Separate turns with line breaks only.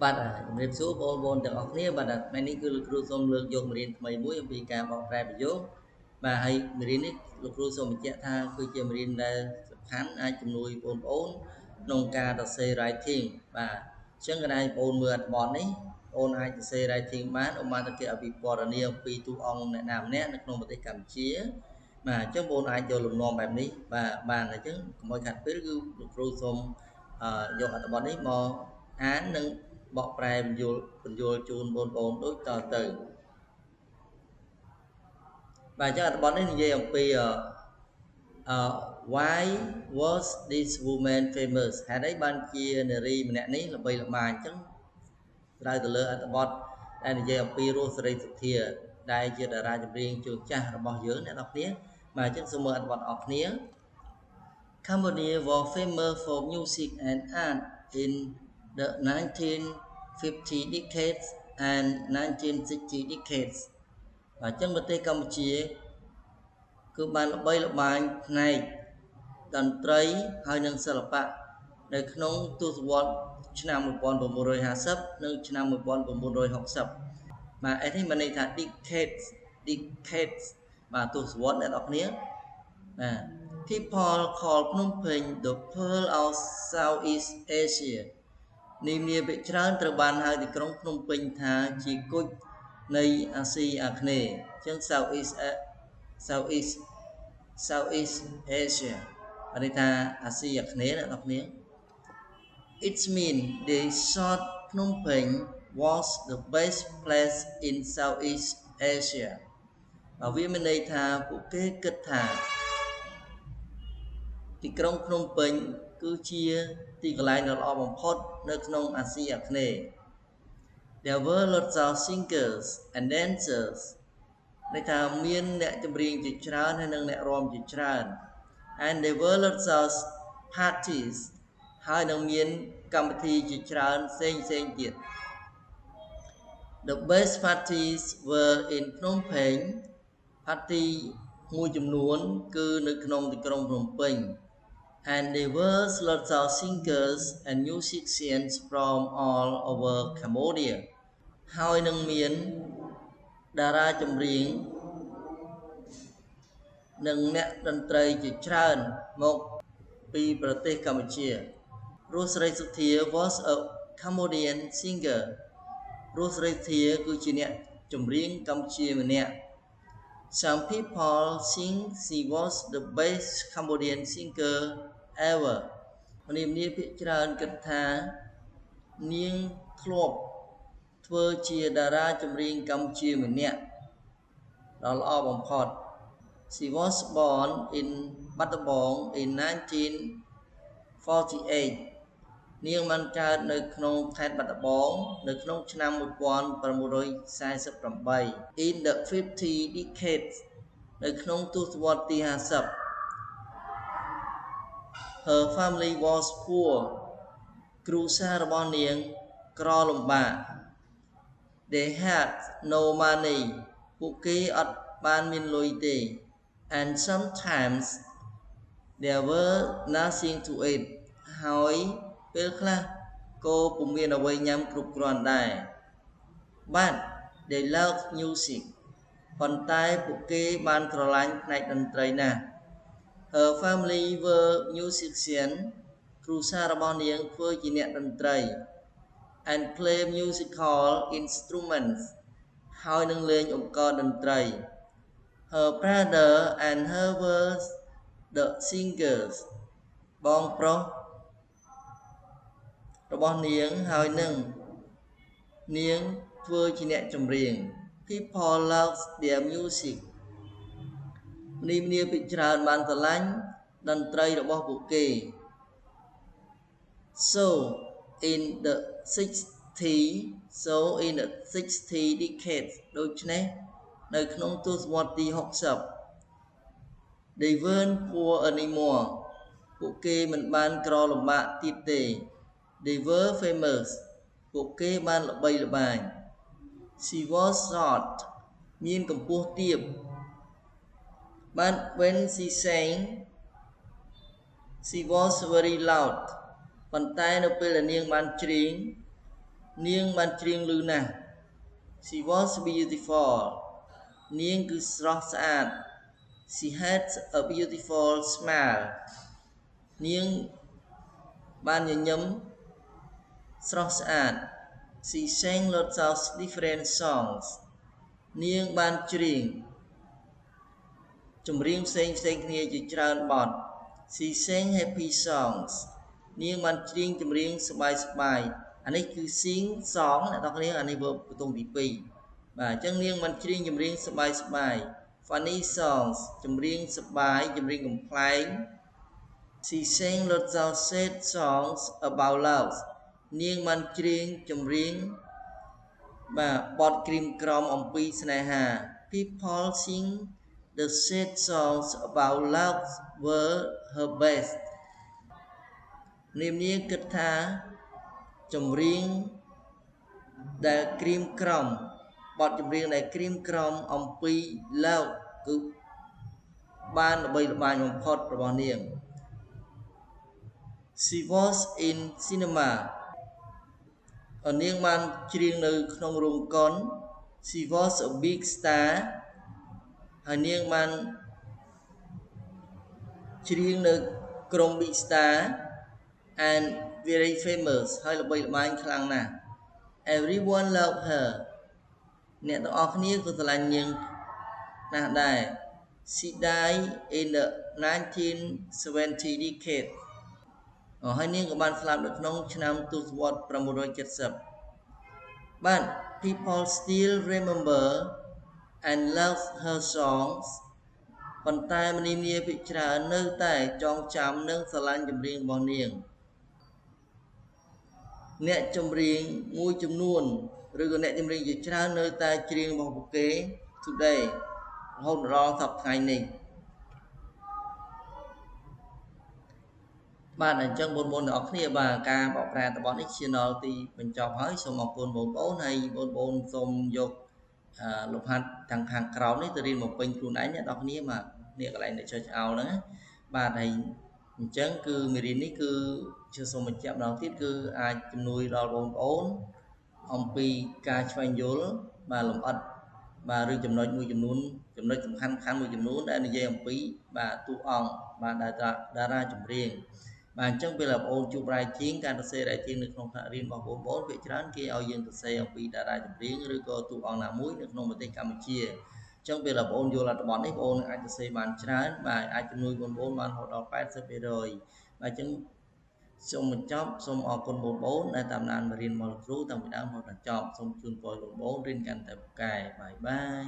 បាទជំរាបសួរបងប្អូនទាំងអស់គ្នាបាទថ្ងៃនេះគឺលោកគ្រូសូមលើកយកមេរៀនថ្មីមួយអំពីការបកប្រែប្រយោគបាទហើយមេរៀននេះលោកគ្រូសូមបញ្ជាក់ថាគឺជាមេរៀនដែលសំខាន់អាចជំនួយបងប្អូនក្នុងការសរសេរ writing បាទអញ្ចឹងកណ្ដាលបងប្អូនមើលអត្ថបទនេះបងប្អូនអាចសរសេរ writing បានឧបមាថាគេឲ្យពិពណ៌នាអំពីតួអង្គអ្នកណាម្នាក់នៅក្នុងប្រទេសកម្ពុជាបាទអញ្ចឹងបងប្អូនអាចយកលំនាំបែបនេះបាទបានអញ្ចឹងកុំឲ្យខាត់ពេលគឺលោកគ្រូសូមយកអត្ថបទនេះមកអាននិងបកប្រែបញ្យល់ជូនបងប្អូនដូចតទៅបាទអញ្ចឹងអត្ថបទនេះនិយាយអំពី why was this woman famous ហេតុអីបានជានារីម្នាក់នេះល្បីល្បាញអញ្ចឹងត្រូវទៅលើអត្ថបទដែលនិយាយអំពីរស់សេរីសុទ្ធាដែលជាតារាចម្រៀងជើងចាស់របស់យើងអ្នកនរគ្នាបាទអញ្ចឹងសូមមើលអត្ថបទអស់គ្នា Cambodia was famous for music and art in the 1950 decades and 1960 decades បាទអញ្ចឹងប្រទេសកម្ពុជាគឺបានល្បីល្បាញផ្នែកតន្ត្រីហើយនិងសិល្បៈនៅក្នុងទសវត្សរ៍ឆ្នាំ1950និងឆ្នាំ1960បាទនេះមានន័យថា decades បាទទសវត្សរ៍អ្នកនរគ្នាបាទ People call Phnom Penh the Pearl of Southeast Asia នាមភាគច្រើនត្រូវបានហៅទីក្រុងភ្នំពេញថាជាគុជនៃអាស៊ីអាគ្នេយ៍អញ្ចឹង Southeast Asia បានន័យថាអាស៊ីអាគ្នេយ៍អ្នកនរគ្នា It means they thought Phnom Penh was the best place in Southeast Asia បាទវាមានន័យថាពួកគេគិតថាទីក្រុងភ្នំពេញគឺជាទីកន្លែងដ៏ល្អបំផុតនៅក្នុងអាស៊ីអាគ្នេយ៍ There were lots of singers and dancers ន័យថាមានអ្នកចម្រៀងជាច្រើនហើយនិងអ្នករាំជាច្រើន and there were lots of parties ហើយនឹងមានកម្មវិធីជាច្រើនផ្សេងទៀត The best parties were in Phnom Penh party មួយចំនួនគឺនៅក្នុងទីក្រុងភ្នំពេញ and there were lots of singers and musicians from all over Cambodia ហើយនឹងមានតារាចម្រៀងនិងអ្នកតន្ត្រីជាច្រើនមកពីប្រទេសកម្ពុជារស់សេរីសុទ្ធា was a Cambodian singer រស់សេរីសុទ្ធាគឺជាអ្នកចម្រៀងកម្ពុជាម្នាក់ Some people think she was the best Cambodian singer ever នាមភាគច្រើនគិតថានាងធ្លាប់ធ្វើជាតារាចម្រៀងកម្ពុជាម្នាក់ដ៏ល្អបំផុត She was born in Battambang in 1948 នាងបានកើតនៅក្នុងខេត្តបាត់ដំបងនៅក្នុងឆ្នាំ1948 In the 50 decades នៅក្នុងទសវត្សរ៍ទី50 Her family was poor គ្រួសាររបស់នាងក្រលំបាក They had no money ពួកគេអត់បានមានលុយទេ and sometimes there were nothing to eat ហើយពេលខ្លះក៏ពុំមានអ្វីញ៉ាំគ្រប់គ្រាន់ដែរ But they loved music ប៉ុន្តែពួកគេបានស្រឡាញ់ផ្នែកតន្ត្រីណាស់ Her family were musicians គ្រួសាររបស់នាងធ្វើជាអ្នកតន្ត្រី and play musical instruments ហើយនឹងលេងឧបករណ៍តន្ត្រី Her brother and her were the singers បងប្រុសរបស់នាងហើយនឹងនាងធ្វើជាអ្នកចម្រៀង People love their music នាមភាគច្រើនបានស្រឡាញ់តន្ត្រីរបស់ពួកគេ So in the 60 decades ដូច្នេះនៅក្នុងទសវត្សរ៍ទី60 They weren't poor anymore ពួកគេមិនបានក្រលំបាកទៀតទេ They were famous ពួកគេបានល្បីល្បាញ She was short មានកម្ពស់ទាប But when she sang she was very loud ប៉ុន្តែនៅពេលដែលនាងបានច្រៀង នាងបានច្រៀងឮណាស់ She was beautiful នាងគឺស្រស់ស្អាត She had a beautiful smile នាងបានញញឹមស្រស់ស្អាត She sang lots of different songs នាងបានច្រៀងចម្រៀងផ្សេងគ្នាជាច្រើនបទ She sang happy songs នាងបានច្រៀងចម្រៀងសប្បាយអានេះគឺ sing song អ្នកនរគ្នាអានេះ verb បន្ទង់ទី2បាទអញ្ចឹងនាងបានច្រៀងចម្រៀងសប្បាយ funny songs ចម្រៀងសប្បាយចម្រៀងកំប្លែង She sang lots of sad songs about love នាងបានច្រៀងចម្រៀងបាទបទក្រៀមក្រំអំពីស្នេហា People sing the sad songs about love were her best នាងគិតថាចម្រៀងដែលក្រៀមក្រំបទចម្រៀងដែលក្រៀមក្រំអំពី love គឺបានល្បីល្បាញបំផុតរបស់នាង She was in cinema នាងបានច្រៀងនៅក្នុងរោងកុន She was a big star ហើយនាងបានច្រៀងនៅក្រុម Big Star and very famous ហើយល្បីល្បាញខ្លាំងណាស់ Everyone loved her អ្នកទាំងអស់គ្នាក៏ស្រឡាញ់នាងណាស់ដែរ She died in the 1970 decade ហើយនាងក៏បានស្លាប់នៅក្នុងឆ្នាំទសវត្ស970 But people still remember and love her songs ប៉ុន្តែមនានាភាគច្រើននៅតែចងចាំនិងស្រឡាញ់ចម្រៀងរបស់នាងអ្នកចម្រៀងមួយចំនួនឬក៏អ្នកចម្រៀងជាច្រើននៅតែច្រៀងរបស់ពួកគេ today រហូតដល់សប្តាហ៍ថ្ងៃនេះបាទអញ្ចឹងបងប្អូនទាំងអស់គ្នាបាទការបកប្រែតបទនេះជាដល់ទីបញ្ចប់ហើយសូមអរគុណបងប្អូនហើយបងប្អូនសូមយកលំហាត់ទាំងខាងក្រោមនេះទៅរៀនបំពេញខ្លួនឯងអ្នកនរគ្នាបាទនេះកន្លែងអ្នកចុចអោលហ្នឹងបាទហើយអញ្ចឹងគឺមេរៀននេះគឺជាសូមបញ្ជាក់ម្ដងទៀតគឺអាចជំនួយដល់បងប្អូនអំពីការស្វែងយល់បាទលម្អិតបាទឬចំណុចមួយចំនួនចំណុចសំខាន់មួយចំនួនដែលនិយាយអំពីបាទតួអង្គបាទតារាចម្រៀងបាទអញ្ចឹងពេលបងប្អូនជួប writing ការសរសេរ writing នៅក្នុងថ្នាក់រៀនរបស់បងប្អូនភាគច្រើនគេឲ្យយើងសរសេរអំពីតារាចម្រៀងឬក៏តួអង្គណាមួយនៅក្នុងប្រទេសកម្ពុជាអញ្ចឹងពេលបងប្អូនយល់អត្ថបទនេះបងប្អូនអាចសរសេរបានច្រើនបាទអាចជំនួយបងប្អូនបានរហូតដល់ 80% បាទអញ្ចឹងសូមបញ្ចប់សូមអរគុណបងប្អូនដែលតាមដានមេរៀនរបស់លោកគ្រូតាំងពីដើមរហូតដល់ចប់សូមជូនពរបងប្អូនរៀនកាន់តែពូកែបាយបាយ